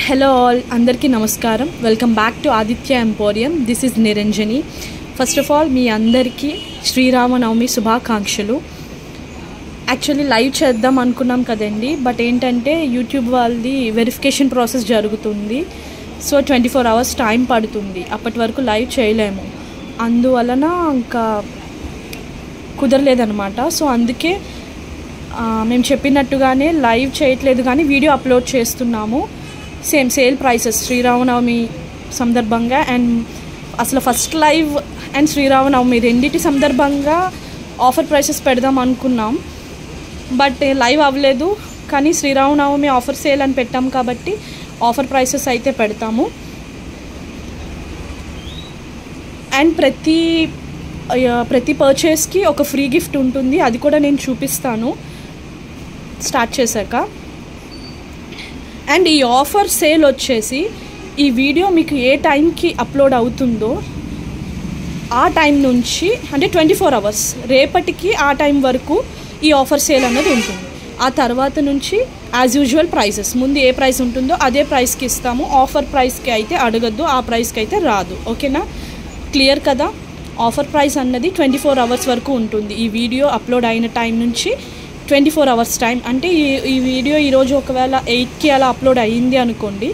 Hello all, అందరికీ నమస్కారం. Welcome back to Aditya emporium. This is Niranjani. First of all మీ అందరికీ శ్రీరామనవమి శుభాకాంక్షలు. యాక్చువల్లీ లైవ్ చేద్దాం అనుకున్నాం కదండి, బట్ ఏంటంటే యూట్యూబ్ వాళ్ళది వెరిఫికేషన్ ప్రాసెస్ జరుగుతుంది. సో 24 hours టైం పడుతుంది. అప్పటి వరకు లైవ్ చేయలేము, అందువలన ఇంకా కుదరలేదన్నమాట. సో అందుకే మేము చెప్పినట్టుగానే లైవ్ చేయట్లేదు, కానీ వీడియో అప్లోడ్ చేస్తున్నాము. సేమ్ సేల్ ప్రైసెస్ శ్రీరామనవమి సందర్భంగా, అండ్ అసలు ఫస్ట్ లైవ్ అండ్ శ్రీరామనవమి రెండింటి సందర్భంగా ఆఫర్ ప్రైసెస్ పెడదాం అనుకున్నాం, బట్ లైవ్ అవ్వలేదు. కానీ శ్రీరామనవమి ఆఫర్ సేల్ అని పెట్టాం కాబట్టి ఆఫర్ ప్రైసెస్ అయితే పెడతాము. అండ్ ప్రతి పర్చేస్కి ఒక ఫ్రీ గిఫ్ట్ ఉంటుంది, అది కూడా నేను చూపిస్తాను స్టార్ట్ చేశాక. అండ్ ఈ ఆఫర్ సేల్ వచ్చేసి ఈ వీడియో మీకు ఏ టైంకి అప్లోడ్ అవుతుందో ఆ టైం నుంచి, అంటే 24 hours రేపటికి ఆ టైం వరకు ఈ ఆఫర్ సేల్ అన్నది ఉంటుంది. ఆ తర్వాత నుంచి యాజ్ యూజువల్ ప్రైసెస్, ముందు ఏ ప్రైస్ ఉంటుందో అదే ప్రైస్కి ఇస్తాము. ఆఫర్ ప్రైస్కి అయితే అడగద్దు, ఆ ప్రైస్కి అయితే రాదు. ఓకేనా, క్లియర్ కదా? ఆఫర్ ప్రైస్ అన్నది 24 hours వరకు ఉంటుంది. ఈ వీడియో అప్లోడ్ అయిన టైం నుంచి 24 hours టైం. అంటే ఈ వీడియో ఈరోజు ఒకవేళ 8కి అలా అప్లోడ్ అయ్యింది అనుకోండి,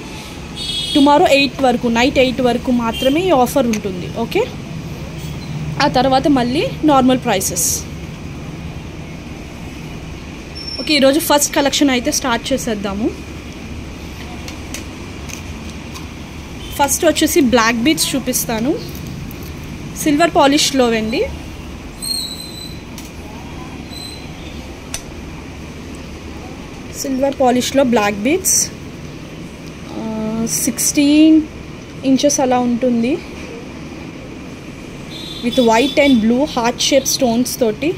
టుమారో 8 వరకు, నైట్ 8 వరకు మాత్రమే ఈ ఆఫర్ ఉంటుంది. ఓకే, ఆ తర్వాత మళ్ళీ నార్మల్ ప్రైసెస్. ఓకే, ఈరోజు ఫస్ట్ కలెక్షన్ అయితే స్టార్ట్ చేసేద్దాము. ఫస్ట్ వచ్చేసి బ్లాక్ బీడ్స్ చూపిస్తాను, సిల్వర్ పాలిష్లో అండి. సిల్వర్ పాలిష్లో బ్లాక్ బీడ్స్ 16 inches అలా ఉంటుంది, with white and blue heart shape stones తోటి,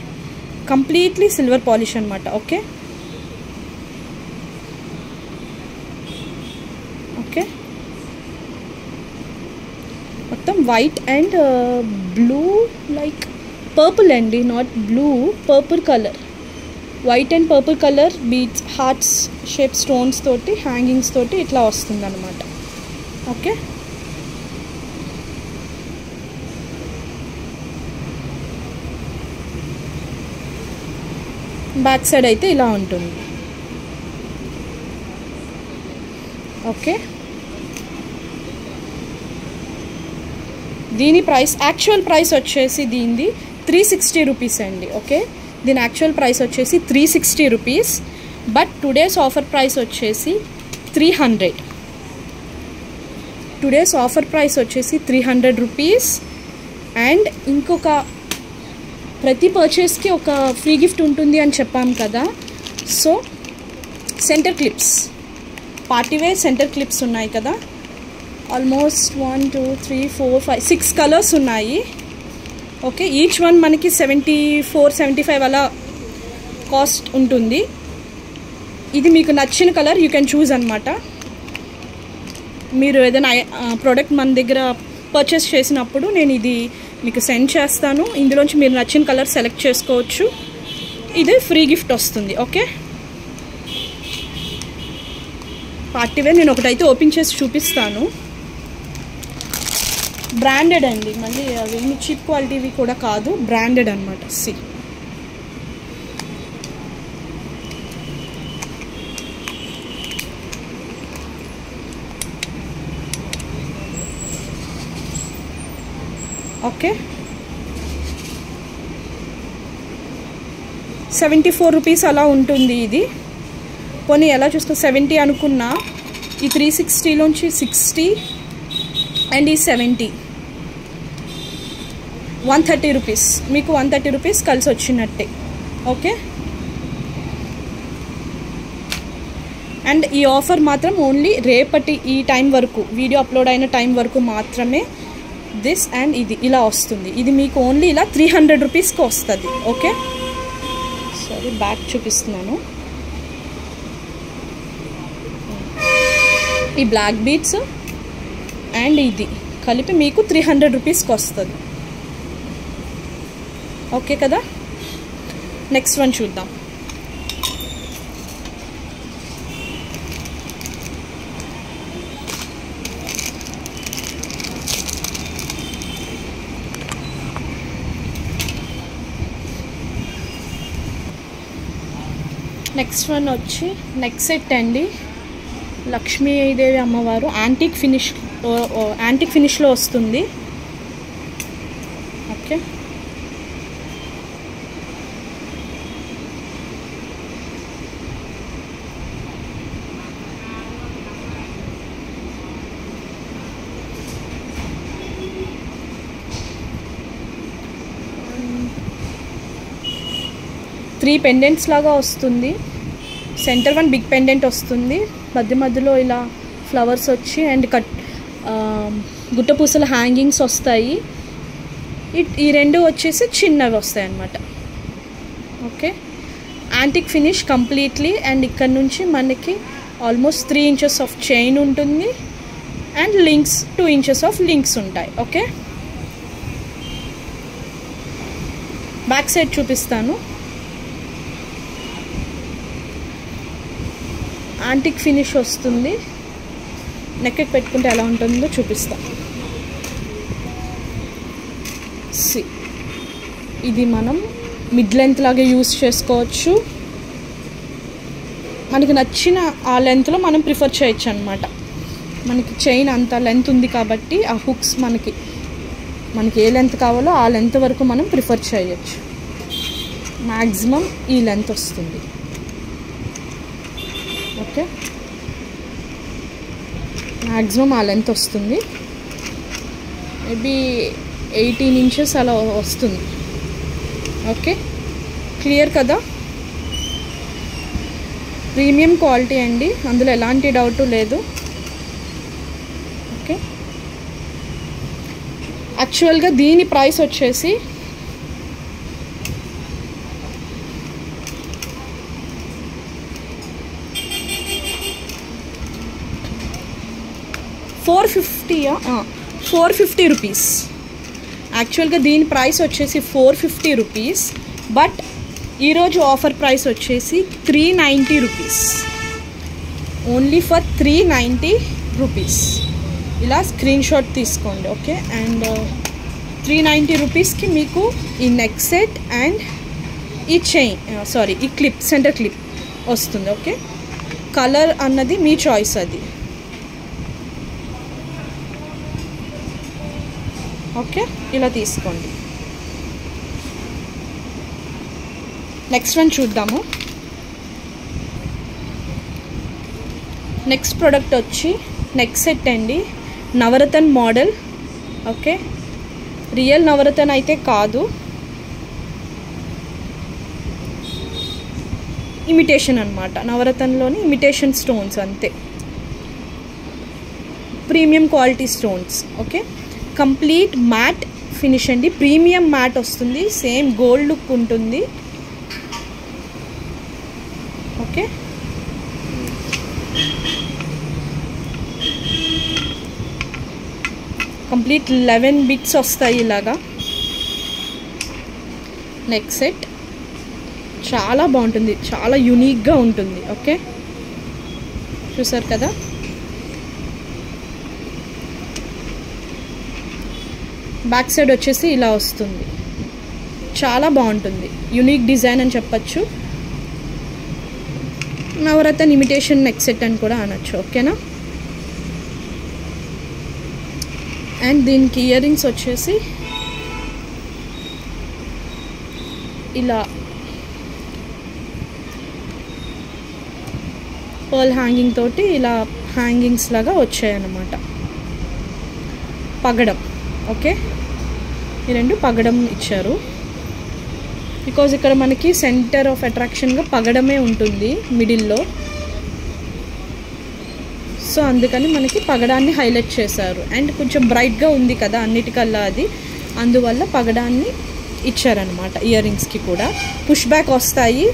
కంప్లీట్లీ సిల్వర్ పాలిష్ అనమాట. ఓకే ఓకే, మొత్తం white and blue, like purple అండి, not blue, purple colour, white and purple colour beads, hearts shape stones తోటి, hangings తోటి ఇట్లా వస్తుంది అనమాట. ఓకే, బ్యాక్ సైడ్ అయితే ఇలా ఉంటుంది. ఓకే, దీని ప్రైస్, యాక్చువల్ ప్రైస్ వచ్చేసి దీనిది 360 rupees అండి. ఓకే, దీని యాక్చువల్ ప్రైస్ వచ్చేసి 360 rupees, but today's offer price వచ్చేసి 300. టుడేస్ ఆఫర్ ప్రైస్ వచ్చేసి 300 rupees. అండ్ ఇంకొక ప్రతి పర్చేస్కి ఒక ఫ్రీ గిఫ్ట్ ఉంటుంది అని చెప్పాం కదా. So centre clips, party wear centre clips ఉన్నాయి కదా, ఆల్మోస్ట్ 1 2 3 4 5 6 కలర్స్ ఉన్నాయి. ఓకే, ఈచ్ వన్ మనకి 74-75 అలా కాస్ట్ ఉంటుంది. ఇది మీకు నచ్చిన కలర్ యూ కెన్ చూస్ అనమాట. మీరు ఏదైనా ప్రోడక్ట్ మన దగ్గర పర్చేస్ చేసినప్పుడు నేను ఇది మీకు సెండ్ చేస్తాను, ఇందులోంచి మీరు నచ్చిన కలర్ సెలెక్ట్ చేసుకోవచ్చు. ఇది ఫ్రీ గిఫ్ట్ వస్తుంది. ఓకే, పార్టీవేర్ నేను ఒకటైతే ఓపెన్ చేసి చూపిస్తాను. బ్రాండెడ్ అండి, మళ్ళీ అవేమి చీప్ క్వాలిటీవి కూడా కాదు, బ్రాండెడ్ అనమాట. సి, ఓకే, 74 rupees అలా ఉంటుంది ఇది. పోనీ ఎలా చూసుకో 70 అనుకున్నా, ఈ 360లోంచి 60 అండ్ ఈ 70, 130 rupees, మీకు 130 rupees కలిసి వచ్చినట్టే. ఓకే, అండ్ ఈ ఆఫర్ మాత్రం ఓన్లీ రేపటి ఈ టైం వరకు, వీడియో అప్లోడ్ అయిన టైం వరకు మాత్రమే. దిస్ అండ్ ఇది ఇలా వస్తుంది. ఇది మీకు ఓన్లీ ఇలా 300 rupeesకి వస్తుంది. ఓకే, సారీ బ్యాక్ చూపిస్తున్నాను. ఈ బ్లాక్ బీడ్స్ అండ్ ఇది కలిపి మీకు 300 rupeesకి వస్తుంది. ఓకే కదా, నెక్స్ట్ వన్ చూద్దాం. నెక్స్ట్ వన్ వచ్చి నెక్ సెట్ అండి. లక్ష్మీదేవి అమ్మవారు యాంటిక్ ఫినిష్లో వస్తుంది. ఓకే, త్రీ పెండెంట్స్ లాగా వస్తుంది. సెంటర్ వన్ బిగ్ పెండెంట్ వస్తుంది, మధ్యలో ఇలా ఫ్లవర్స్ వచ్చి అండ్ గుట్టపూసల హ్యాంగింగ్స్ వస్తాయి. ఈ రెండు వచ్చేసి చిన్నవి వస్తాయి అన్నమాట. Okay, antique finish completely. And ఇక్కడ నుంచి మనకి ఆల్మోస్ట్ 3 inches ఆఫ్ చైన్ ఉంటుంది and links 2 inches of links ఉంటాయి. ఓకే, బ్యాక్ సైడ్ చూపిస్తాను. యాంటిక్ ఫినిష్ వస్తుంది. నెక్కి పెట్టుకుంటే ఎలా ఉంటుందో చూపిస్తా. ఇది మనం మిడ్ లెంత్ లాగా యూస్ చేసుకోవచ్చు. మనకి నచ్చిన ఆ లెంత్లో మనం ప్రిఫర్ చేయొచ్చు అనమాట. మనకి చైన్ అంత లెంత్ ఉంది కాబట్టి ఆ హుక్స్ మనకి ఏ లెంత్ కావాలో ఆ లెంత్ వరకు మనం ప్రిఫర్ చేయొచ్చు. మ్యాక్సిమం ఈ లెంత్ వస్తుంది. ఓకే, మ్యాక్సిమం ఆ లెంత్ వస్తుంది. మేబీ 18 inches అలా వస్తుంది. ఓకే, క్లియర్ కదా? ప్రీమియం క్వాలిటీ అండి, అందులో ఎలాంటి డౌట్ లేదు. ఓకే, యాక్చువల్గా దీని ప్రైస్ వచ్చేసి $450 రూపీస్. యాక్చువల్గా దీని ప్రైస్ వచ్చేసి 450 రూపీస్. బట్ ఈరోజు ఆఫర్ ప్రైస్ వచ్చేసి 390 రూపీస్. Only for 390 rupees. ఇలా స్క్రీన్ షాట్ తీసుకోండి. ఓకే, అండ్ 390 రూపీస్కి మీకు ఈ నెక్ సెట్ అండ్ ఈ ఈ క్లిప్, సెంటర్ క్లిప్ వస్తుంది. ఓకే, కలర్ అన్నది మీ చాయిస్ అది. ఓకే, ఇలా తీసుకోండి. నెక్స్ట్ వన్ చూద్దాము. నెక్స్ట్ ప్రోడక్ట్ వచ్చి నెక్ సెట్ అండి, నవరత్న మోడల్. ఓకే, రియల్ నవరత్న అయితే కాదు, ఇమిటేషన్ అన్నమాట. నవరత్నలోని ఇమిటేషన్ స్టోన్స్ అంతే, premium quality stones. Okay, complete mat finish అండి, ప్రీమియం మ్యాట్ వస్తుంది, సేమ్ గోల్డ్ లుక్ ఉంటుంది. ఓకే, కంప్లీట్ 11 బిట్స్ వస్తాయి ఇలాగా. నెక్ సెట్ చాలా బాగుంటుంది, చాలా యూనిక్గా ఉంటుంది. ఓకే, చూసారు కదా? బ్యాక్ సైడ్ వచ్చేసి ఇలా వస్తుంది, చాలా బాగుంటుంది. యూనిక్ డిజైన్ అని చెప్పచ్చు, నవరత్న ఇమిటేషన్ నెక్ సెట్ అని కూడా అనొచ్చు. ఓకేనా? అండ్ దీనికి ఇయర్ రింగ్స్ వచ్చేసి ఇలా పర్ల్ హ్యాంగింగ్ తోటి ఇలా హ్యాంగింగ్స్ లాగా వచ్చాయన్నమాట. పగడం. ఓకే, ఈ రెండు పగడం ఇచ్చారు. బికాజ్ ఇక్కడ మనకి సెంటర్ ఆఫ్ అట్రాక్షన్గా పగడమే ఉంటుంది మిడిల్లో. సో అందుకని మనకి పగడాన్ని హైలైట్ చేశారు. అండ్ కొంచెం బ్రైట్గా ఉంది కదా అన్నిటికల్లా అది, అందువల్ల పగడాన్ని ఇచ్చారనమాట. ఇయర్ రింగ్స్కి కూడా పుష్ బ్యాక్ వస్తాయి.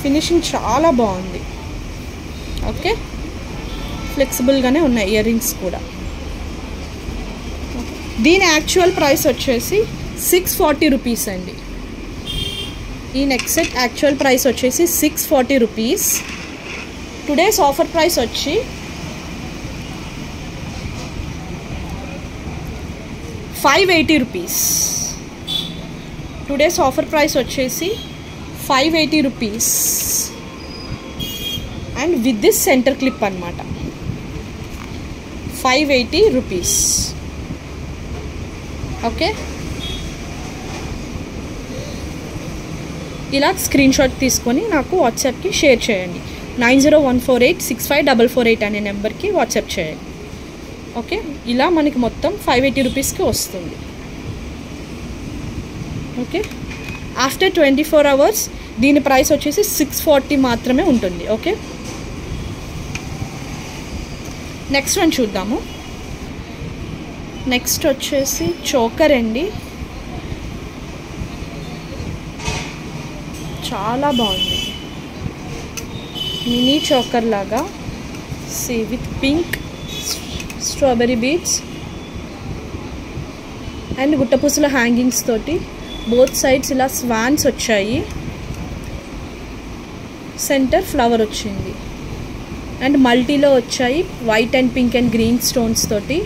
ఫినిషింగ్ చాలా బాగుంది. ఓకే, ఫ్లెక్సిబుల్గానే ఉన్నాయి ఇయర్ రింగ్స్ కూడా. దీని యాక్చువల్ ప్రైస్ వచ్చేసి 640 రూపీస్ అండి. ఈ నెక్ సెట్ యాక్చువల్ ప్రైస్ వచ్చేసి 640 రూపీస్. టుడేస్ ఆఫర్ ప్రైస్ వచ్చి $580 రూపీస్. టుడేస్ ఆఫర్ ప్రైస్ వచ్చేసి 580 rupees and with this centre clip అనమాట. 580 రూపీస్. ఓకే, ఇలా స్క్రీన్ షాట్ తీసుకొని నాకు వాట్సాప్కి షేర్ చేయండి. 9014865448 అనే నెంబర్కి వాట్సాప్ చేయండి. ఓకే, ఇలా మనకి మొత్తం 580 రూపీస్కి వస్తుంది. ఓకే, ఆఫ్టర్ 24 అవర్స్ దీని ప్రైస్ వచ్చేసి 640 మాత్రమే ఉంటుంది. ఓకే, నెక్స్ట్ వన్ చూద్దాము. నెక్స్ట్ వచ్చేసి చోకర్ అండి. చాలా బాగుంది, మినీ చోకర్ లాగా see with pink strawberry beads and గుట్టపూసల హ్యాంగింగ్స్ తోటి బోత్ సైడ్స్ ఇలా స్వాన్స్ వచ్చాయి. సెంటర్ ఫ్లవర్ వచ్చింది అండ్ మల్టీలో వచ్చాయి. White and pink and green stones తోటి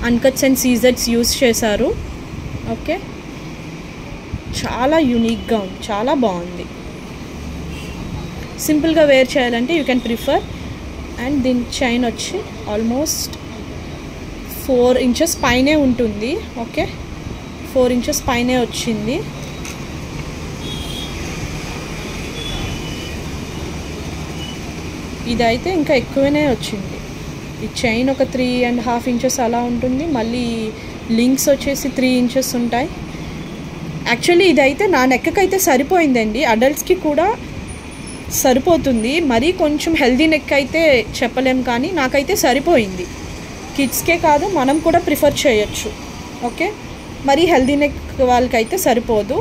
అన్కట్స్ అండ్ సీజర్స్ యూస్ చేశారు. ఓకే, చాలా యూనిక్గా ఉంది, చాలా బాగుంది. సింపుల్గా వేర్ చేయాలంటే యూ కెన్ ప్రిఫర్. అండ్ దీని చైన్ వచ్చి ఆల్మోస్ట్ 4 ఇంచెస్ పైనే ఉంటుంది. ఓకే, 4 ఇంచెస్ పైనే వచ్చింది. ఇదైతే ఇంకా ఎక్కువనే వచ్చింది. ఈ చైన్ ఒక 3.5 ఇంచెస్ అలా ఉంటుంది. మళ్ళీ లింక్స్ వచ్చేసి 3 ఇంచెస్ ఉంటాయి. యాక్చువల్లీ ఇదైతే నా నెక్కకైతే సరిపోయిందండి, అడల్ట్స్కి కూడా సరిపోతుంది. మరీ కొంచెం హెల్దీ నెక్ అయితే చెప్పలేం, కానీ నాకైతే సరిపోయింది. కిడ్స్కే కాదు మనం కూడా ప్రిఫర్ చేయొచ్చు. ఓకే, మరీ హెల్దీ నెక్ వాళ్ళకైతే సరిపోదు.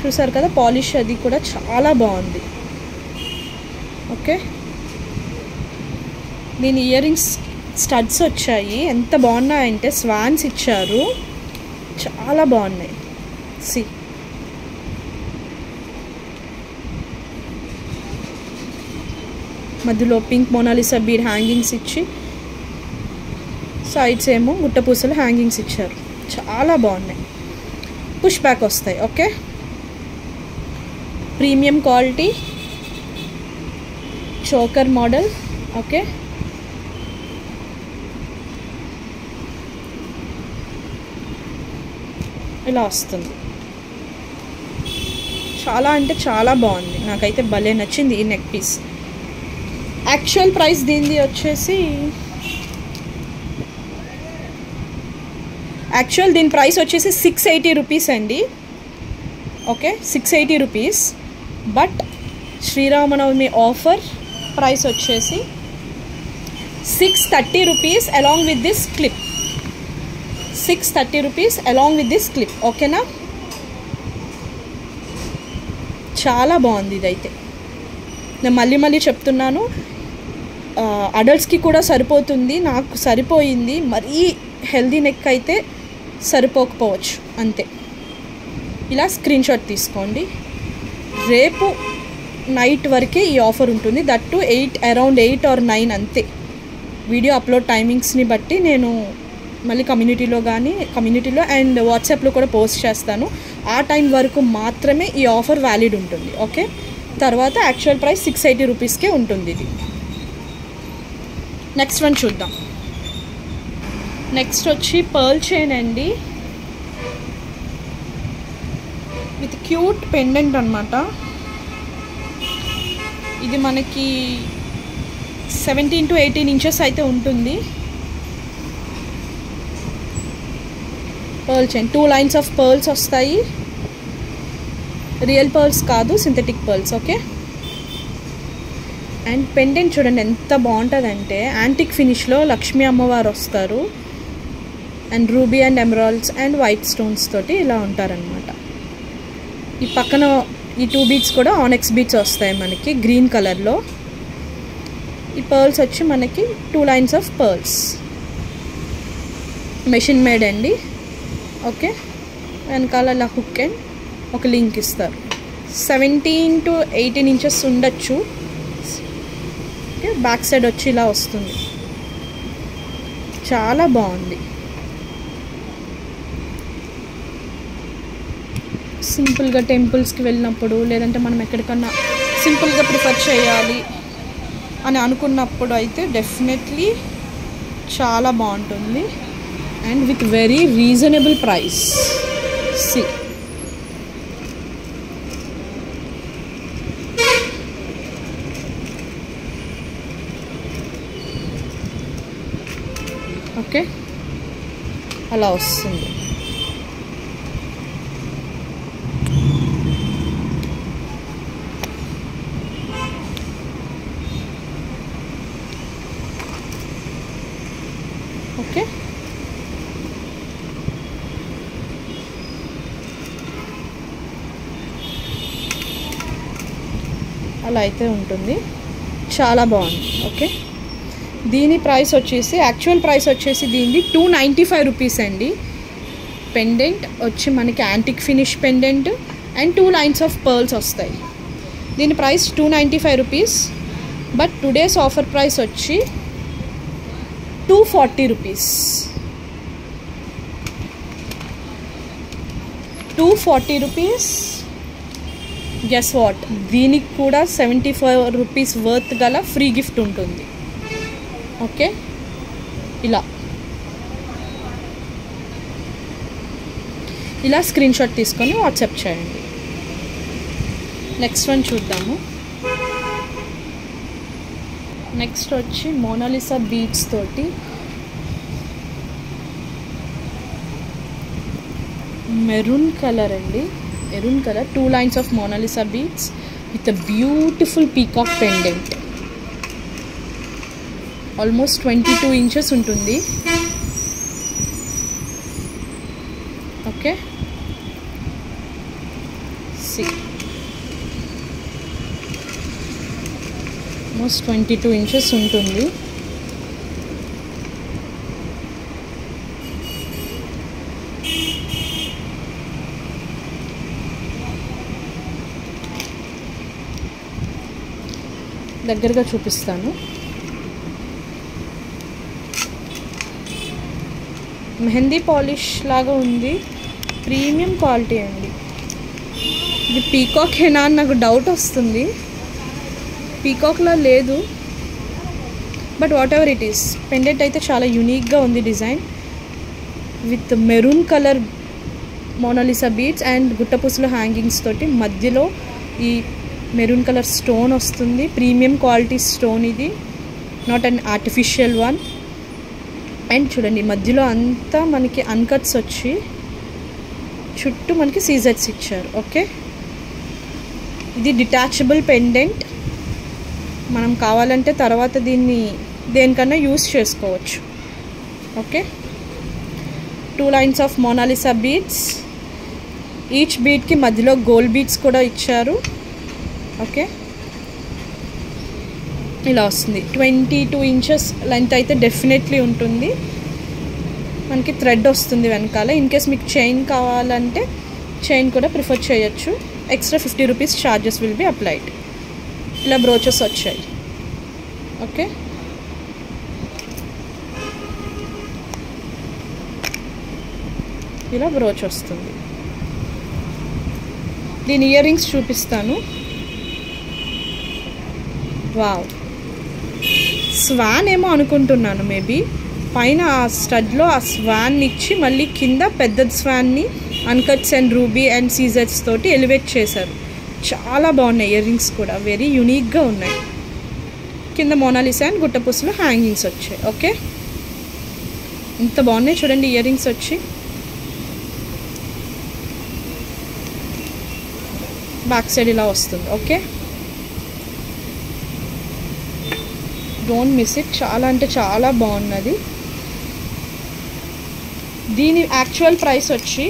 చూసారు కదా, పాలిష్ అది కూడా చాలా బాగుంది. ఓకే, దీని ఇయర్ రింగ్స్ స్టడ్స్ వచ్చాయి. ఎంత బాగున్నాయంటే స్వాన్స్ ఇచ్చారు, చాలా బాగున్నాయి. సి మధ్యలో పింక్ మోనాలిసా బీడ్ హ్యాంగింగ్స్ ఇచ్చి సైడ్స్ ఏమో గుట్టపూసలు హ్యాంగింగ్స్ ఇచ్చారు. చాలా బాగున్నాయి, పుష్ బ్యాక్ వస్తాయి. Okay, premium quality choker model. Okay, ఇలా వస్తుంది. చాలా అంటే చాలా బాగుంది, నాకైతే భలే నచ్చింది ఈ నెక్ పీస్. యాక్చువల్ ప్రైస్ దీనిది వచ్చేసి దీని ప్రైస్ వచ్చేసి 680 రూపీస్ అండి. Okay, 680 rupees. But Sriramanavami offer price వచ్చేసి 630 rupees along with this clip. 630 rupees along with this clip. ఓకేనా, చాలా బాగుంది ఇదైతే. నేను మళ్ళీ చెప్తున్నాను, అడల్ట్స్కి కూడా సరిపోతుంది, నాకు సరిపోయింది. మరీ హెల్దీ నెక్ అయితే సరిపోకపోవచ్చు, అంతే. ఇలా స్క్రీన్ షాట్ తీసుకోండి. రేపు నైట్ వరకే ఈ ఆఫర్ ఉంటుంది. దట్ టు అరౌండ్ 8 or 9 అంతే. వీడియో అప్లోడ్ టైమింగ్స్ని బట్టి నేను మళ్ళీ కమ్యూనిటీలో అండ్ వాట్సాప్లో కూడా పోస్ట్ చేస్తాను. ఆ టైం వరకు మాత్రమే ఈ ఆఫర్ వ్యాలిడ్ ఉంటుంది. ఓకే, తర్వాత యాక్చువల్ ప్రైస్ 680 రూపీస్కే ఉంటుంది ఇది. నెక్స్ట్ వన్ చూద్దాం. నెక్స్ట్ వచ్చి పర్ల్ చైన్ అండి, విత్ క్యూట్ పెండెంట్ అనమాట. ఇది మనకి 17 to 18 ఇంచెస్ అయితే ఉంటుంది. Pearl chain, 2 lines of pearls వస్తాయి. రియల్ పర్ల్స్ కాదు, synthetic pearls. Okay, and pendant చూడండి ఎంత బాగుంటుందంటే యాంటిక్ ఫినిష్లో లక్ష్మీ అమ్మవారు వస్తారు. And ruby and emeralds and white stones తోటి ఇలా ఉంటారనమాట. ఈ పక్కన ఈ 2 బీడ్స్ కూడా ఆనెక్స్ బీడ్స్ వస్తాయి మనకి గ్రీన్ కలర్లో. ఈ పర్ల్స్ వచ్చి మనకి 2 lines of pearls, machine made అండి. ఓకే, వెనకాల ఇలా హుక్ అండ్ ఒక లింక్ ఇస్తారు. 17 to 18 ఇంచెస్ ఉండొచ్చు. ఓకే, బ్యాక్ సైడ్ వచ్చి ఇలా వస్తుంది, చాలా బాగుంది. సింపుల్గా టెంపుల్స్కి వెళ్ళినప్పుడు లేదంటే మనం ఎక్కడికన్నా సింపుల్గా ప్రిఫర్ చేయాలి అని అనుకున్నప్పుడు అయితే డెఫినెట్లీ చాలా బాగుంటుంది and with very reasonable price. See okay, అలా వస్తుంది. ఓకే, అలా అయితే ఉంటుంది, చాలా బాగుంది. ఓకే, దీని ప్రైస్ వచ్చేసి యాక్చువల్ ప్రైస్ వచ్చేసి దీనిది 295 రూపీస్ అండి. పెండెంట్ వచ్చి మనకి antique finish pendant and 2 lines of pearls వస్తాయి. దీని price 295 rupees. But today's offer price వచ్చి 240 రూపీస్. 240 రూపీస్. గెస్ వాట్, దీనికి కూడా 75 రూపీస్ వర్త్ గల ఫ్రీ గిఫ్ట్ ఉంటుంది. ఓకే, ఇలా స్క్రీన్షాట్ తీసుకొని వాట్సాప్ చేయండి. నెక్స్ట్ వన్ చూద్దాము. నెక్స్ట్ వచ్చి మోనాలిసా బీడ్స్ తోటి మెరూన్ కలర్ అండి. Maroon colour 2 lines of Monalisa beads with a beautiful peacock pendant. Almost 22 inches ఉంటుంది. ఓకే, సి ఆల్మోస్ట్ 22 ఇంచెస్ ఉంటుంది. దగ్గరగా చూపిస్తాను. మెహందీ పాలిష్ లాగా ఉంది, ప్రీమియం క్వాలిటీ అండి. ఇది పీకాకేనా అని నాకు డౌట్ వస్తుంది, పీకాక్లా లేదు. But whatever it is, pendant అయితే చాలా యూనిక్గా ఉంది design. With maroon colour Monalisa beads and గుట్టపూసల హ్యాంగింగ్స్ తోటి మధ్యలో ఈ మెరూన్ కలర్ స్టోన్ వస్తుంది. ప్రీమియం క్వాలిటీ స్టోన్ ఇది, not an artificial one. And చూడండి మధ్యలో అంతా మనకి అన్కట్స్ వచ్చి చుట్టూ మనకి సీజర్స్ ఇచ్చారు. ఓకే, ఇది డిటాచబుల్ పెండెంట్. మనం కావాలంటే తర్వాత దీన్ని దేనికన్నా యూస్ చేసుకోవచ్చు. Okay, 2 lines of Monalisa beads. Each బీడ్కి మధ్యలో గోల్డ్ బీడ్స్ కూడా ఇచ్చారు. ఓకే, ఇలా వస్తుంది. 22 ఇంచెస్ లెంత్ అయితే డెఫినెట్లీ ఉంటుంది. మనకి థ్రెడ్ వస్తుంది వెనకాల. ఇన్ కేస్ మీకు చైన్ కావాలంటే చైన్ కూడా ప్రిఫర్ చేయొచ్చు. Extra 50 rupees charges will be applied. ఇలా బ్రోచెస్ వచ్చాయి. ఓకే, ఇలా బ్రోచ్ వస్తుంది. దీని ఇయర్ రింగ్స్ చూపిస్తాను. వావ్, స్వాన్ ఏమో అనుకుంటున్నాను. మేబీ పైన ఆ స్టడ్లో ఆ స్వాన్ ఇచ్చి మళ్ళీ కింద పెద్ద స్వాన్ని అన్కట్స్ అండ్ రూబీ అండ్ సీజర్స్ తోటి ఎలివేట్ చేశారు. చాలా బాగున్నాయి ఇయర్ రింగ్స్ కూడా, వెరీ యూనిక్గా ఉన్నాయి. కింద మోనాలిసా అండ్ గుట్టపూసలు హ్యాంగింగ్స్ వచ్చాయి. ఓకే, ఇంత బాగున్నాయి చూడండి ఇయర్ రింగ్స్ వచ్చి. బ్యాక్ సైడ్ ఇలా వస్తుంది. Okay, don't miss it. చాలా అంటే చాలా బాగున్నది. దీని యాక్చువల్ ప్రైస్ వచ్చి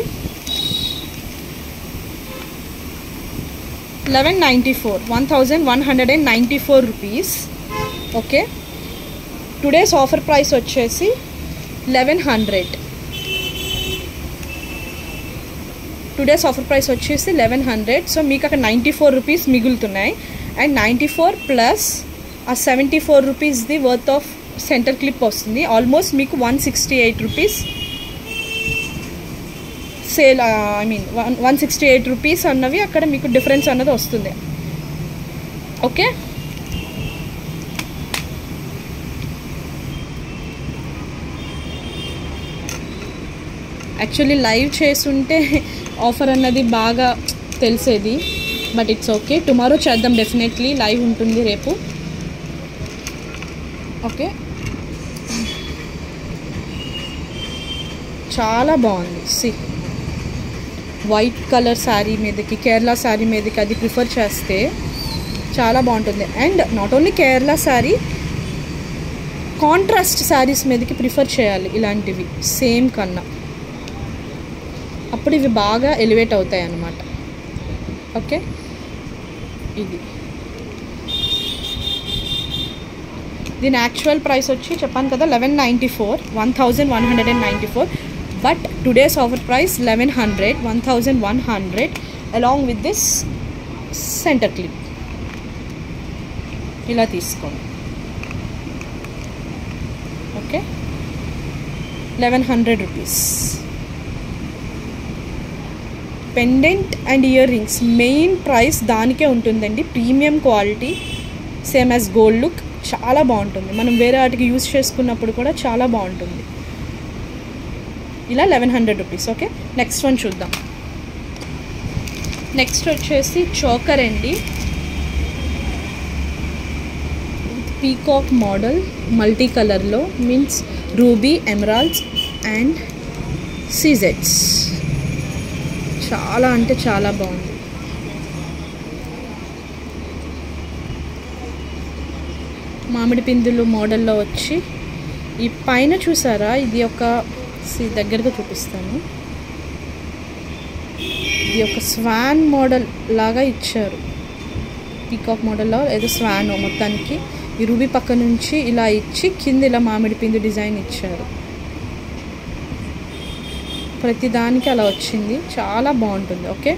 1194 rupees. Okay, today's offer price వచ్చేసి 1100. టుడేస్ ఆఫర్ ప్రైస్ వచ్చేసి 1100. సో మీకు అక్కడ 94 రూపీస్ మిగులుతున్నాయి. అండ్ 94 ప్లస్ ఆ 74 రూపీస్ది వర్త్ ఆఫ్ సెంటర్ క్లిప్ వస్తుంది. ఆల్మోస్ట్ మీకు 168 rupees sale I mean 168 rupees అన్నవి అక్కడ మీకు డిఫరెన్స్ అన్నది వస్తుంది. ఓకే, యాక్చువల్లీ లైవ్ చేసుంటే ఆఫర్ అన్నది బాగా తెలిసేది, బట్ ఇట్స్ ఓకే. టుమారో చేద్దాం, డెఫినెట్లీ లైవ్ ఉంటుంది రేపు. ఓకే, చాలా బాగుంది. సి వైట్ కలర్ శారీ మీదకి, కేరళ శారీ మీదకి అది ప్రిఫర్ చేస్తే చాలా బాగుంటుంది. And not only Kerala sari, contrast saris మీదకి ప్రిఫర్ చేయాలి ఇలాంటివి సేమ్ కన్నా, అప్పుడు ఇవి బాగా ఎలివేట్ అవుతాయి అన్నమాట. ఓకే, ఇది దీని యాక్చువల్ ప్రైస్ వచ్చి చెప్పాను కదా 1194, but today's offer price 1100 along with this centre clip. ఇలా తీసుకోండి. Okay, 1100 rupees. Pendant and ear rings main price దానికే ఉంటుందండి. Premium quality, same as gold look, చాలా బాగుంటుంది. మనం వేరే వాటికి యూజ్ చేసుకున్నప్పుడు కూడా చాలా బాగుంటుంది. ఇలా 1100 రూపీస్. ఓకే, నెక్స్ట్ వన్ చూద్దాం. నెక్స్ట్ వచ్చేసి చోకర్ అండి, పీకాక్ మోడల్, మల్టీ కలర్లో, మీన్స్ రూబీ, ఎమరాల్డ్స్ అండ్ సీజెట్స్. చాలా అంటే చాలా బాగుంది. మామిడి పిందులు మోడల్లో వచ్చి ఈ పైన చూసారా, ఇది ఒక దగ్గరగా చూపిస్తాను. ఇది ఒక స్వాన్ మోడల్ లాగా ఇచ్చారు, పీకాక్ మోడల్లో ఏదో స్వాన్. మొత్తానికి ఈ రూబీ పక్క నుంచి ఇలా ఇచ్చి కింద ఇలా మామిడి పిందు డిజైన్ ఇచ్చారు. ప్రతి దానికి అలా వచ్చింది, చాలా బాగుంటుంది. ఓకే,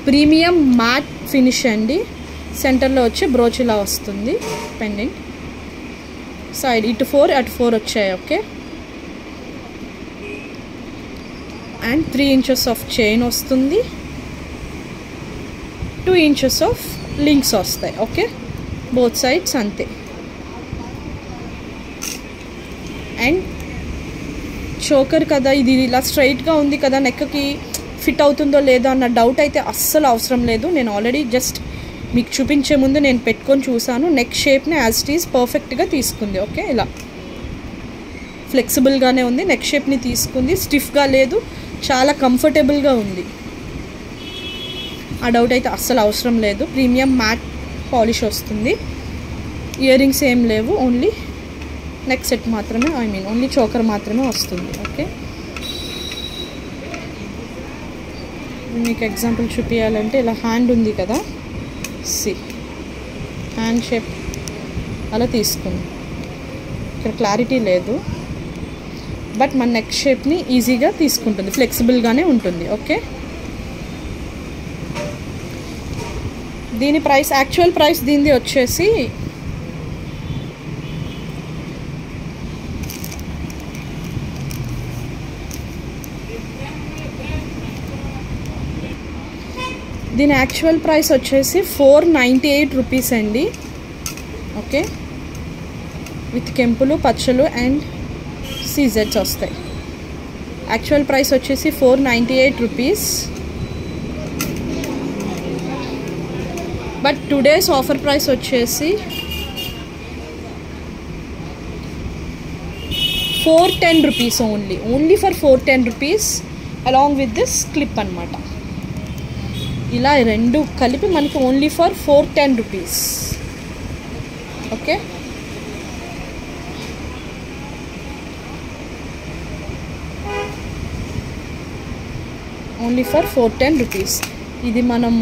ప్రీమియం మ్యాట్ ఫినిష్ అండి. సెంటర్లో వచ్చి బ్రోచ్ ఇలా వస్తుంది, పెండెంట్ సైడ్ ఇటు 4 అటు 4 వచ్చాయి. Okay, and 3 inches of chain వస్తుంది, 2 ఇంచెస్ ఆఫ్ లింక్స్ వస్తాయి. ఓకే, బోత్ సైడ్స్ అంతే. అండ్ చోకర్ కదా, ఇది ఇలా స్ట్రైట్గా ఉంది కదా, నెక్కి ఫిట్ అవుతుందో లేదో అన్న డౌట్ అయితే అస్సలు అవసరం లేదు. నేను ఆల్రెడీ జస్ట్ మీకు చూపించే ముందు నేను పెట్టుకొని చూసాను. నెక్ షేప్ని యాజ్ ఇట్ ఈజ్ పర్ఫెక్ట్గా తీసుకుంది. ఓకే, ఇలా ఫ్లెక్సిబుల్గానే ఉంది, నెక్ షేప్ని తీసుకుంది, స్టిఫ్గా లేదు, చాలా కంఫర్టబుల్గా ఉంది. ఆ డౌట్ అయితే అస్సలు అవసరం లేదు. ప్రీమియం మ్యాట్ పాలిష్ వస్తుంది. ఇయర్ రింగ్స్ ఏం లేవు, ఓన్లీ నెక్ సెట్ మాత్రమే, ఐ మీన్ ఓన్లీ చోకర్ మాత్రమే వస్తుంది. ఓకే, మీకు ఎగ్జాంపుల్ చూపించాలంటే ఇలా హ్యాండ్ ఉంది కదా, సి హ్యాండ్ షేప్ అలా తీసుకుంది. ఇక్కడ క్లారిటీ లేదు, బట్ మన నెక్ షేప్ని ఈజీగా తీసుకుంటుంది, ఫ్లెక్సిబుల్గానే ఉంటుంది. ఓకే, దీని ప్రైస్, యాక్చువల్ ప్రైస్ దీనిది వచ్చేసి దీని యాక్చువల్ ప్రైస్ వచ్చేసి 498 రూపీస్ అండి. ఓకే, విత్ కెంపులు, పచ్చలు అండ్ సీజెట్స్ వస్తాయి. యాక్చువల్ ప్రైస్ వచ్చేసి 498 rupees, but today's offer price వచ్చేసి 410 rupees only for 410 rupees along with this clip అనమాట. ఇలా రెండు కలిపి మనకి only for 410 rupees. Okay, only for 410 rupees. ఇది మనం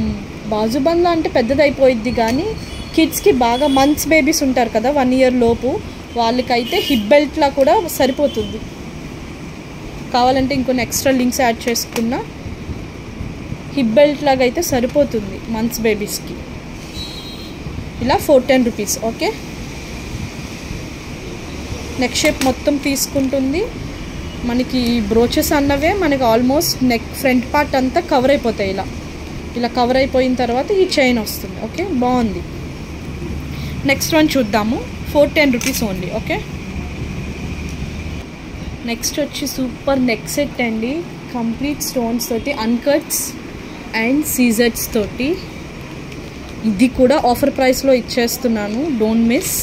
బాజుబంద్లో అంటే పెద్దది అయిపోయిద్ది, కానీ కిడ్స్కి బాగా మంత్స్ బేబీస్ ఉంటారు కదా 1 ఇయర్ లోపు, వాళ్ళకైతే హిప్ బెల్ట్లా కూడా సరిపోతుంది. కావాలంటే ఇంకొన్ని ఎక్స్ట్రా లింక్స్ యాడ్ చేసుకున్న హిప్ బెల్ట్ లాగా అయితే సరిపోతుంది మంత్స్ బేబీస్కి. ఇలా 410 రూపీస్. ఓకే, నెక్ షేప్ మొత్తం తీసుకుంటుంది, మనకి ఈ బ్రోచెస్ అన్నవే మనకి ఆల్మోస్ట్ నెక్ ఫ్రంట్ పార్ట్ అంతా కవర్ అయిపోతాయి. ఇలా కవర్ అయిపోయిన తర్వాత ఈ చైన్ వస్తుంది. ఓకే, బాగుంది. నెక్స్ట్ వన్ చూద్దాము. 410 రూపీస్ ఓన్లీ. ఓకే, నెక్స్ట్ వచ్చి సూపర్ నెక్ సెట్ అండి. కంప్లీట్ స్టోన్స్ తోటి, అన్కట్స్ అండ్ సీజర్స్ తోటి. ఇది కూడా ఆఫర్ ప్రైస్లో ఇచ్చేస్తున్నాను, డోంట్ మిస్.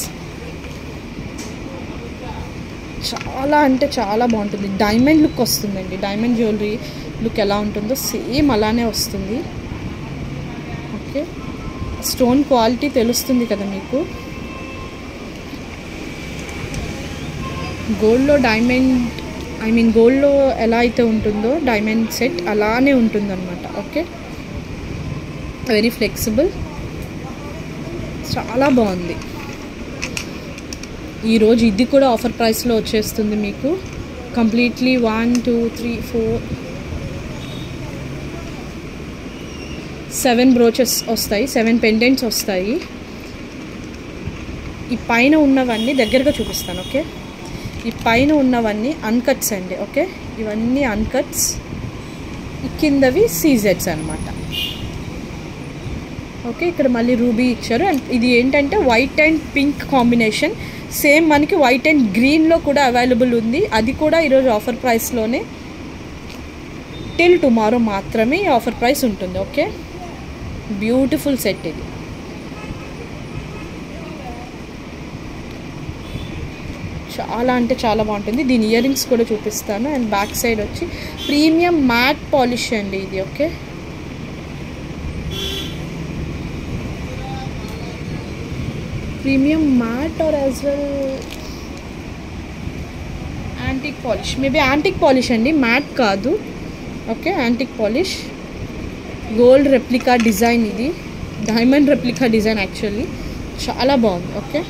చాలా అంటే చాలా బాగుంటుంది. డైమండ్ లుక్ వస్తుందండి. డైమండ్ జ్యువెలరీ లుక్ ఎలా ఉంటుందో సేమ్ అలానే వస్తుంది. ఓకే, స్టోన్ క్వాలిటీ తెలుస్తుంది కదా మీకు. గోల్డ్లో డైమండ్ గోల్డ్లో ఎలా అయితే ఉంటుందో డైమండ్ సెట్ అలానే ఉంటుందన్నమాట. ఓకే, వెరీ ఫ్లెక్సిబుల్, చాలా బాగుంది. ఈరోజు ఇది కూడా ఆఫర్ ప్రైస్లో వచ్చేస్తుంది మీకు. కంప్లీట్లీ 1 2 3 4 7 బ్రోచెస్ వస్తాయి, 7 పెండెంట్స్ వస్తాయి. ఈ పైన ఉన్నవన్నీ దగ్గరగా చూపిస్తాను. ఓకే, ఈ పైన ఉన్నవన్నీ అన్కట్స్ అండి. ఓకే, ఇవన్నీ అన్కట్స్. ఈ కిందవి సీజెడ్స్ అనమాట. ఓకే, ఇక్కడ మళ్ళీ రూబీ ఇచ్చారు. అండ్ ఇది ఏంటంటే white and pink combination. Same మనకి వైట్ అండ్ గ్రీన్లో కూడా అవైలబుల్ ఉంది. అది కూడా ఈరోజు ఆఫర్ ప్రైస్లోనే, టిల్ టుమారో మాత్రమే ఈ ఆఫర్ ప్రైస్ ఉంటుంది. ఓకే, బ్యూటిఫుల్ సెట్ ఇది. చాలా అంటే చాలా బాగుంటుంది. దీని ఇయర్ రింగ్స్ కూడా చూపిస్తాను. అండ్ బ్యాక్ సైడ్ వచ్చి ప్రీమియం మ్యాట్ పాలిష్ అండి ఇది. Okay, premium matte or as well antique polish, maybe antique polish అండి, మ్యాట్ కాదు. Okay, antique polish. Gold replica design ఇది, డైమండ్ రెప్లికా డిజైన్ యాక్చువల్లీ. చాలా బాగుంది. ఓకే,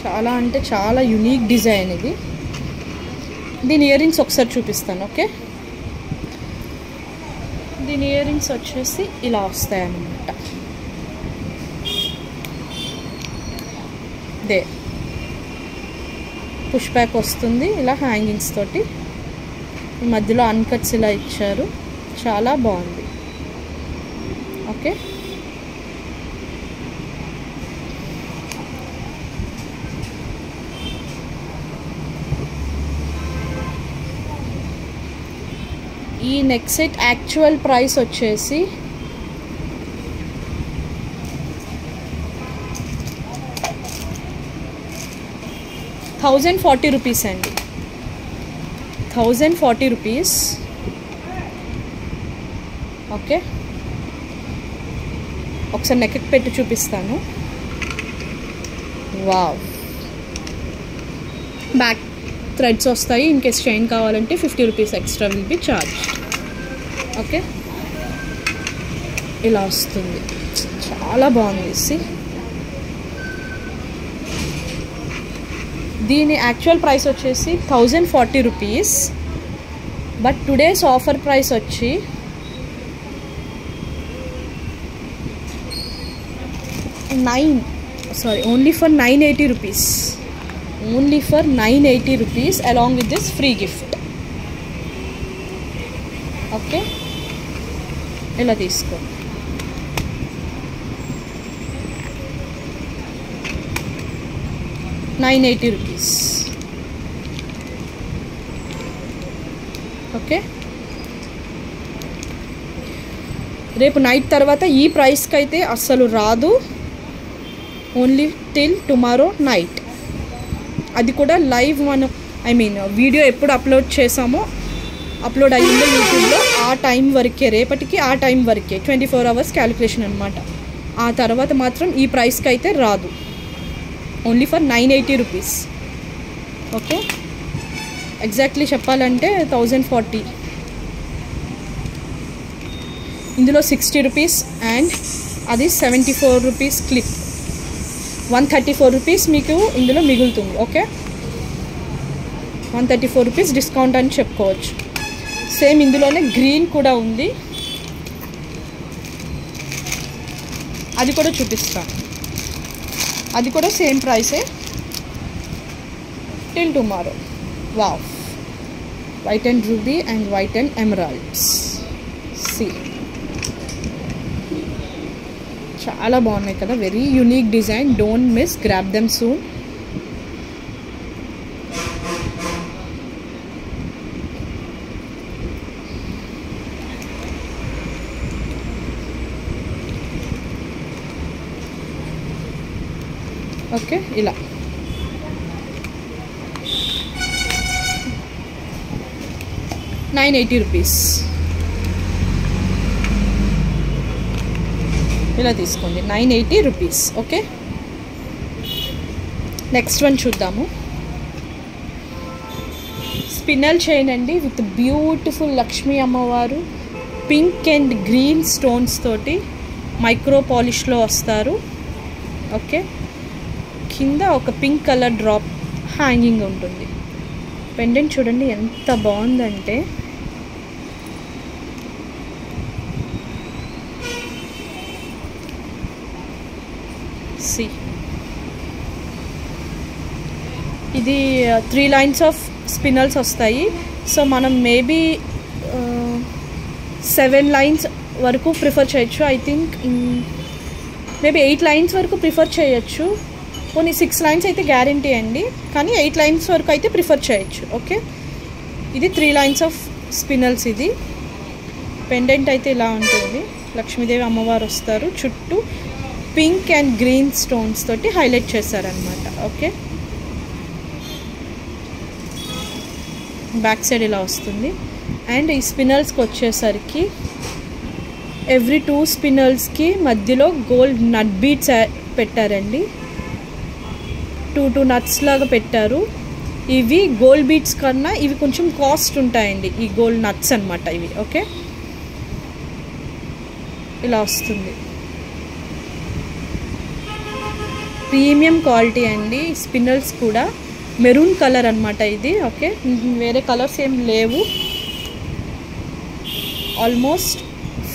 చాలా అంటే చాలా యూనిక్ డిజైన్ ఇది. దీని ఇయర్ రింగ్స్ ఒకసారి చూపిస్తాను. ఓకే, దీని ఇయర్ రింగ్స్ వచ్చేసి ఇలా వస్తాయి అన్నమాట. దే పుష్ బ్యాక్ వస్తుంది ఇలా హ్యాంగింగ్స్ తోటి. ఈ మధ్యలో అన్కట్స్ ఇలా ఇచ్చారు, చాలా బాగుంది. ఓకే, ఈ నెక్ సెట్ యాక్చువల్ ప్రైస్ వచ్చేసి ₹1040 అండి. 1040 రూపీస్. ఓకే, ఒకసారి నెక్ పెట్టి చూపిస్తాను. వావ్, బ్యాక్ థ్రెడ్స్ వస్తాయి. ఇన్ కేస్ చైన్ కావాలంటే ₹50 extra will be charge. Okay, ఇలా వస్తుంది, చాలా బాగుంది. దీని యాక్చువల్ ప్రైస్ వచ్చేసి ₹1040. బట్ టుడేస్ ఆఫర్ ప్రైస్ వచ్చి only for ₹980. Only for ₹980 along with this free gift. Okay, ఇలా తీసుకోండి. ₹980. ఓకే, రేపు నైట్ తర్వాత ఈ ప్రైస్కి అయితే అస్సలు రాదు. Only till tomorrow night. అది కూడా లైవ్ మనం వీడియో ఎప్పుడు అప్లోడ్ చేసామో, అప్లోడ్ అయ్యిందో యూట్యూబ్లో ఆ టైం వరకే, రేపటికి ఆ టైం వరకే, 24 hours క్యాలిక్యులేషన్ అనమాట. ఆ తర్వాత మాత్రం ఈ ప్రైస్కి అయితే రాదు. Only for ₹980. ఓకే, ఎగ్జాక్ట్లీ చెప్పాలంటే 1040. ఇందులో ₹60 అండ్ అది ₹74 క్లిప్. ₹134 మీకు ఇందులో మిగులుతుంది. ఓకే, ₹134 డిస్కౌంట్ అని చెప్పుకోవచ్చు. సేమ్ ఇందులోనే గ్రీన్ కూడా ఉంది. అది కూడా చూపిస్తాను. అది కూడా సేమ్ ప్రైసే till tomorrow. Wow, white and ruby and white and emeralds. See చాలా బాగున్నాయి కదా, very unique design. Don't miss, grab them soon. Okay, ఇలా ₹980 ఇలా తీసుకోండి, ₹980. ఓకే, నెక్స్ట్ వన్ చూద్దాము. స్పిన్నల్ చైన్ అండి, విత్ బ్యూటిఫుల్ లక్ష్మీ అమ్మవారు, పింక్ అండ్ గ్రీన్ స్టోన్స్ తోటి మైక్రో పాలిష్లో వస్తారు. ఓకే, కింద ఒక పింక్ కలర్ డ్రాప్ హ్యాంగింగ్ ఉంటుంది. పెండెంట్ చూడండి ఎంత బాగుందంటే, సి ఇది 3 లైన్స్ ఆఫ్ స్పిన్నల్స్ వస్తాయి. సో మనం మేబీ 7 లైన్స్ వరకు ప్రిఫర్ చేయొచ్చు. ఐ థింక్ మేబీ 8 లైన్స్ వరకు ప్రిఫర్ చేయొచ్చు. కొన్ని 6 లైన్స్ అయితే గ్యారంటీ అండి, కానీ 8 లైన్స్ వరకు అయితే ప్రిఫర్ చేయొచ్చు. ఓకే, ఇది 3 లైన్స్ ఆఫ్ స్పిన్నల్స్. ఇది పెండెంట్ అయితే ఇలా ఉంటుంది. లక్ష్మీదేవి అమ్మవారు వస్తారు, చుట్టూ పింక్ అండ్ గ్రీన్ స్టోన్స్ తోటి హైలైట్ చేశారనమాట. ఓకే, బ్యాక్ సైడ్ ఇలా వస్తుంది. అండ్ ఈ స్పిన్నల్స్కి వచ్చేసరికి ఎవ్రీ 2 స్పిన్నల్స్కి మధ్యలో గోల్డ్ నట్ బీట్స్ పెట్టారండి. 2 నట్స్ లాగా పెట్టారు. ఇవి గోల్డ్ బీట్స్ కన్నా ఇవి కొంచెం కాస్ట్ ఉంటాయండి, ఈ గోల్డ్ నట్స్ అనమాట ఇవి. ఓకే, ఇలా వస్తుంది. ప్రీమియం క్వాలిటీ అండి. స్పిన్నల్స్ కూడా మెరూన్ కలర్ అనమాట ఇది. ఓకే, వేరే కలర్స్ ఏం లేవు. ఆల్మోస్ట్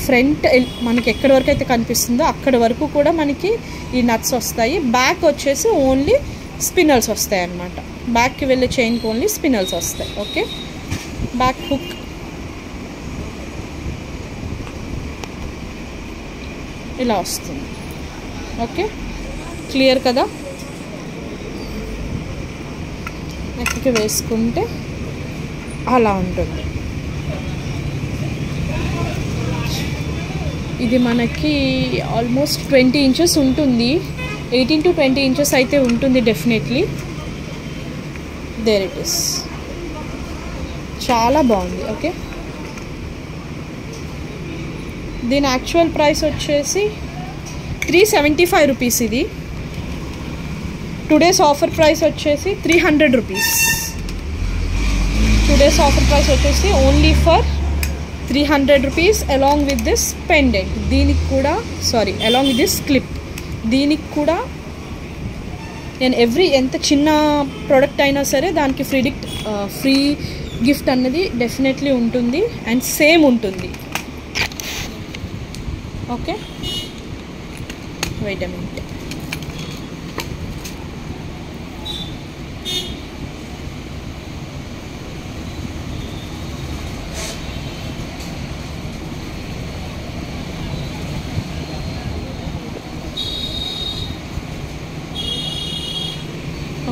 ఫ్రంట్ మనకి ఎక్కడి వరకు అయితే కనిపిస్తుందో అక్కడి వరకు కూడా మనకి ఈ నట్స్ వస్తాయి. బ్యాక్ వచ్చేసి ఓన్లీ స్పిన్నల్స్ వస్తాయి అన్నమాట. బ్యాక్కి వెళ్ళే చైన్కి ఓన్లీ స్పిన్నల్స్ వస్తాయి. ఓకే, బ్యాక్ హుక్ ఇలా వస్తుంది. ఓకే, క్లియర్ కదా. నెక్కి వేసుకుంటే అలా ఉంటుంది. ఇది మనకి ఆల్మోస్ట్ 20 ఇంచెస్ ఉంటుంది. 18 to 20 ఇంచెస్ అయితే ఉంటుంది డెఫినెట్లీ. దేర్ ఇట్ ఇస్, చాలా బాగుంది. ఓకే, దీని యాక్చువల్ ప్రైస్ వచ్చేసి ₹375. ఇది టుడేస్ ఆఫర్ ప్రైస్ వచ్చేసి ₹300. టుడేస్ ఆఫర్ ప్రైస్ వచ్చేసి only for ₹300 along with this pendant. దీనికి కూడా అలాంగ్ విత్ దిస్ క్లిప్. దీనికి కూడా నేను ఎంత చిన్న ప్రోడక్ట్ అయినా సరే దానికి ఫ్రీ గిఫ్ట్ అన్నది డెఫినెట్లీ ఉంటుంది అండ్ సేమ్ ఉంటుంది. Okay, wait a minute.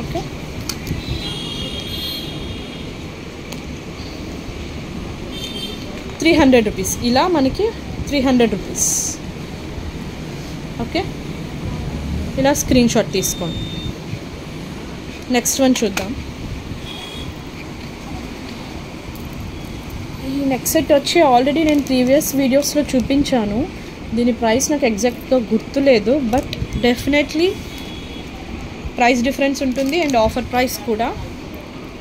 Okay, ₹300. ఇలా మనకి ₹300. ఓకే, ఇలా స్క్రీన్ షాట్ తీసుకోండి. నెక్స్ట్ వన్ చూద్దాం. ఈ నెక్స్ట్ సెట్ వచ్చి ఆల్రెడీ నేను ప్రీవియస్ వీడియోస్లో చూపించాను. దీని ప్రైస్ నాకు ఎగ్జాక్ట్గా గుర్తులేదు, బట్ డెఫినెట్లీ ప్రైస్ డిఫరెన్స్ ఉంటుంది అండ్ ఆఫర్ ప్రైస్ కూడా.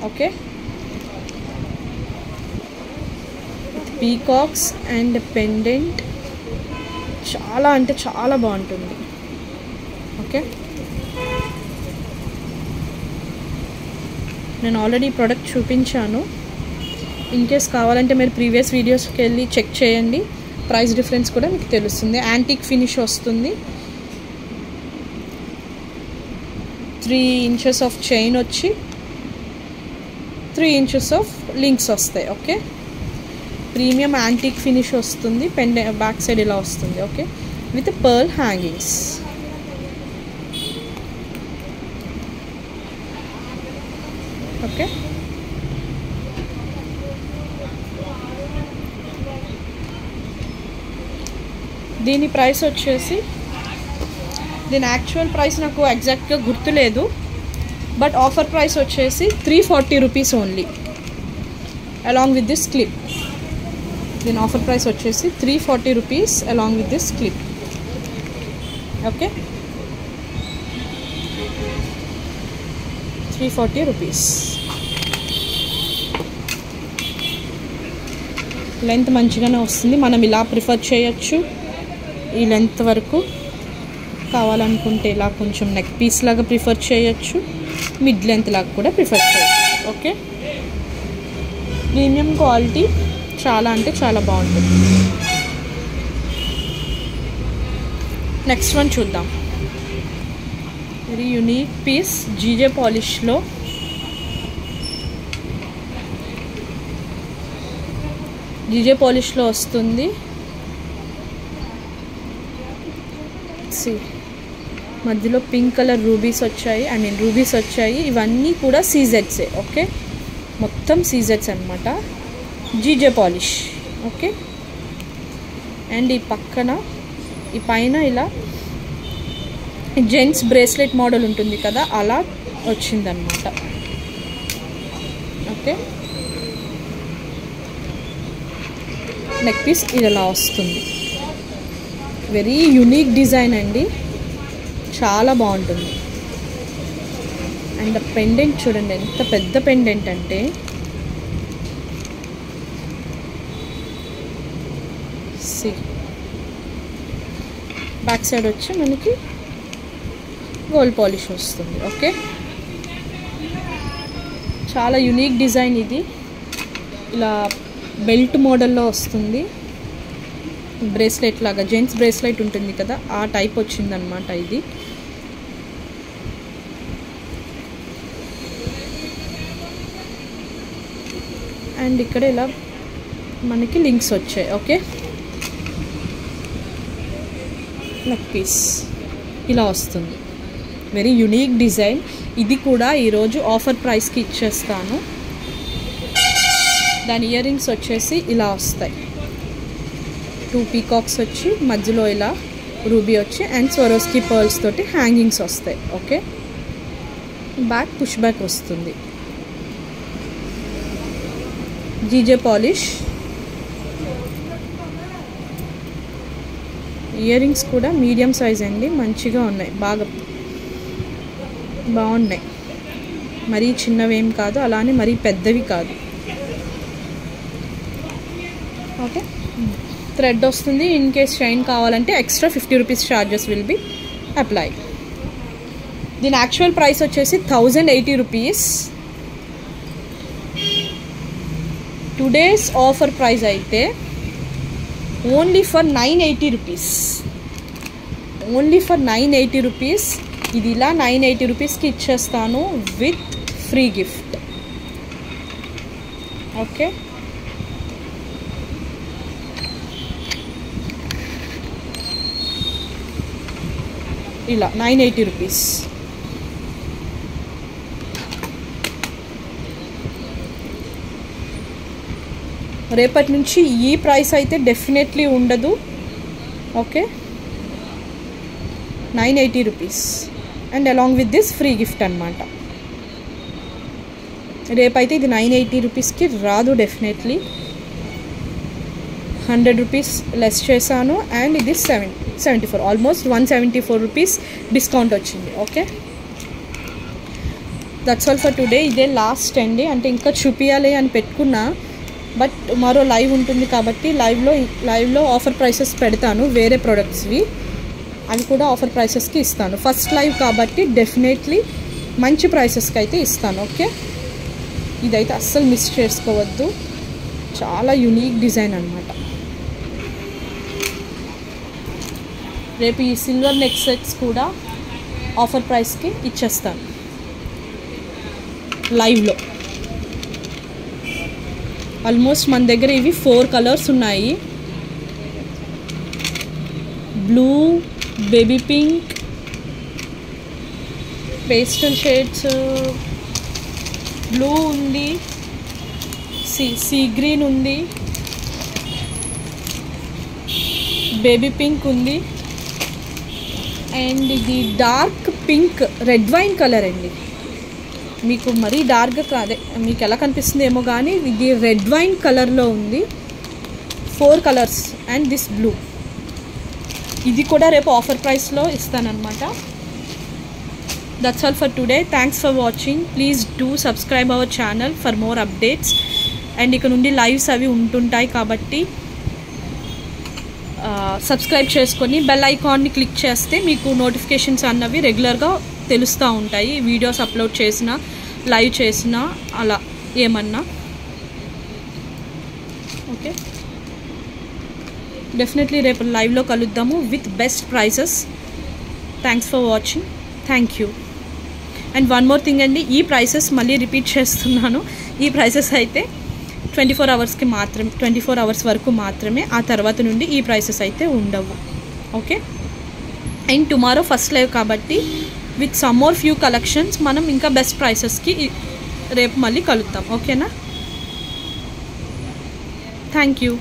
ఓకే, పీకాక్స్ అండ్ పెండెంట్ చాలా అంటే చాలా బాగుంటుంది. ఓకే, నేను ఆల్రెడీ ప్రోడక్ట్ చూపించాను. ఇన్ కేస్ కావాలంటే మీరు ప్రీవియస్ వీడియోస్కి వెళ్ళి చెక్ చేయండి. ప్రైస్ డిఫరెన్స్ కూడా మీకు తెలుస్తుంది. యాంటిక్ ఫినిష్ వస్తుంది. 3 inches ఆఫ్ చైన్ వచ్చి 3 inches ఆఫ్ లింక్స్ వస్తాయి. ఓకే, ప్రీమియం యాంటిక్ ఫినిష్ వస్తుంది. బ్యాక్ సైడ్ ఇలా వస్తుంది. Okay, with pearl hangings. Okay, దీని ప్రైస్ వచ్చేసి, దీని యాక్చువల్ ప్రైస్ నాకు ఎగ్జాక్ట్గా గుర్తులేదు, బట్ ఆఫర్ ప్రైస్ వచ్చేసి 340 rupees only along with this clip. దీని ఆఫర్ ప్రైస్ వచ్చేసి 340 rupees along with this clip. Okay, 340 rupees. Length మంచిగానే వస్తుంది. మనం ఇలా ప్రిఫర్ చేయొచ్చు. ఈ లెంత్ వరకు కావాలనుకుంటే ఇలా కొంచెం నెక్ పీస్ లాగా ప్రిఫర్ చేయొచ్చు, మిడ్ లెంత్ లాగా కూడా ప్రిఫర్ చేయొచ్చు. ఓకే, ప్రీమియం క్వాలిటీ, చాలా అంటే చాలా బాగుంటుంది. నెక్స్ట్ వన్ చూద్దాం. వెరీ యూనిక్ పీస్, జీజే పాలిష్లో. జీజే పాలిష్లో వస్తుంది. మధ్యలో పింక్ కలర్ రూబీస్ వచ్చాయి, రూబీస్ వచ్చాయి. ఇవన్నీ కూడా సీజెడ్సే. ఓకే, మొత్తం సీజెడ్స్ అనమాట. GJ polish. ఓకే, అండ్ ఈ పక్కన, ఈ పైన ఇలా జెంట్స్ బ్రేస్లెట్ మోడల్ ఉంటుంది కదా, అలా వచ్చిందనమాట. ఓకే, నెక్ పీస్ ఇలా వస్తుంది. వెరీ యూనిక్ డిజైన్ అండి, చాలా బాగుంటుంది. అండ్ పెండెంట్ చూడండి, ఎంత పెద్ద పెండెంట్ అంటే, బ్యాక్ సైడ్ వచ్చి మనకి గోల్డ్ పాలిష్ వస్తుంది. ఓకే, చాలా యూనిక్ డిజైన్ ఇది. ఇలా బెల్ట్ మోడల్లో వస్తుంది. బ్రేస్లెట్ లాగా, జెంట్స్ బ్రేస్లెట్ ఉంటుంది కదా, ఆ టైప్ వచ్చిందనమాట ఇది. అండ్ ఇక్కడ ఇలా మనకి లింక్స్ వచ్చాయి. ఓకే, నెక్ పీస్ ఇలా వస్తుంది. Very unique design. ఇది కూడా ఈరోజు ఆఫర్ ప్రైస్కి ఇచ్చేస్తాను. దాని ఇయర్ రింగ్స్ వచ్చేసి ఇలా వస్తాయి. 2 పీకాక్స్ వచ్చి మధ్యలో ఇలా రూబీ వచ్చి అండ్ స్వరోస్కి పర్ల్స్ తోటి హ్యాంగింగ్స్ వస్తాయి. ఓకే, బ్యాక్ పుష్ బ్యాక్ వస్తుంది. GJ polish. ఇయర్ రింగ్స్ కూడా మీడియం సైజ్ అండి, మంచిగా ఉన్నాయి, బాగా బాగున్నాయి. మరీ చిన్నవేం కాదు, అలానే మరీ పెద్దవి కాదు. ఓకే, థ్రెడ్ వస్తుంది. ఇన్ కేస్ షైన్ కావాలంటే extra 50 rupees charges will be apply. దీని యాక్చువల్ ప్రైస్ వచ్చేసి 1080 రూపీస్. టుడేస్ ఆఫర్ ప్రైస్ అయితే only for 980 rupees. Only for 980 rupees. ఇది ఇలా 980 రూపీస్కి ఇచ్చేస్తాను విత్ ఫ్రీ గిఫ్ట్. ఓకే, ఇలా 980 రూపీస్. రేపటి నుంచి ఈ ప్రైస్ అయితే డెఫినెట్లీ ఉండదు. Okay, 980 rupees and along with this free gift అనమాట. రేపైతే ఇది 980 రూపీస్కి రాదు డెఫినెట్లీ. 100 రూపీస్ లెస్ చేశాను అండ్ ఇది 74, ఆల్మోస్ట్ 174 రూపీస్ డిస్కౌంట్ వచ్చింది. Okay, that's all for today. ఇదే లాస్ట్ అండి, అంటే ఇంకా చూపించాలి అని పెట్టుకున్నా, బట్ మరో లైవ్ ఉంటుంది కాబట్టి లైవ్లో ఆఫర్ ప్రైసెస్ పెడతాను వేరే ప్రోడక్ట్స్వి, అవి కూడా ఆఫర్ ప్రైసెస్కి ఇస్తాను. ఫస్ట్ లైవ్ కాబట్టి డెఫినెట్లీ మంచి ప్రైసెస్కి అయితే ఇస్తాను. ఓకే, ఇదైతే అస్సలు మిస్ చేసుకోవద్దు, చాలా యూనిక్ డిజైన్ అనమాట. రేపు ఈ సిల్వర్ నెక్ సెట్స్ కూడా ఆఫర్ ప్రైస్కి ఇచ్చేస్తాను. లైవ్లో. ఆల్మోస్ట్ మన దగ్గర ఇవి 4 కలర్స్ ఉన్నాయి. Blue, baby pink, pastel shades, blue ఉంది, సీ గ్రీన్ ఉంది, బేబీ పింక్ ఉంది, అండ్ ఇది dark pink red wine colour అండి. మీకు మరీ డార్క్ కాదే, మీకు ఎలా కనిపిస్తుంది ఏమో కానీ ఇది రెడ్ వైన్ కలర్లో ఉంది. 4 కలర్స్ అండ్ దిస్ బ్లూ. ఇది కూడా రేపు ఆఫర్ ప్రైస్లో ఇస్తానన్నమాట. That's all for today. Thanks for watching. Please do subscribe our channel for more updates. And ఇక్కడ నుండి లైవ్స్ అవి ఉంటుంటాయి కాబట్టి సబ్స్క్రైబ్ చేసుకొని బెల్ ఐకాన్ని క్లిక్ చేస్తే మీకు నోటిఫికేషన్స్ అన్నవి రెగ్యులర్గా తెలుస్తూ ఉంటాయి. వీడియోస్ అప్లోడ్ చేసిన, లైవ్ చేసిన, అలా ఏమన్నా. ఓకే, డెఫినెట్లీ రేపు లైవ్లో కలుద్దాము with best prices. Thanks for watching. Thank you. And one more thing అండి, ఈ ప్రైసెస్ మళ్ళీ రిపీట్ చేస్తున్నాను. ఈ ప్రైసెస్ అయితే 24 అవర్స్కి మాత్రమే, 24 అవర్స్ వరకు మాత్రమే. ఆ తర్వాత నుండి ఈ ప్రైసెస్ అయితే ఉండవు. Okay, and tomorrow first live కాబట్టి with some more few collections మనం ఇంకా బెస్ట్ ప్రైసెస్కి రేపు మళ్ళీ కలుద్దాం. ఓకేనా? Thank you.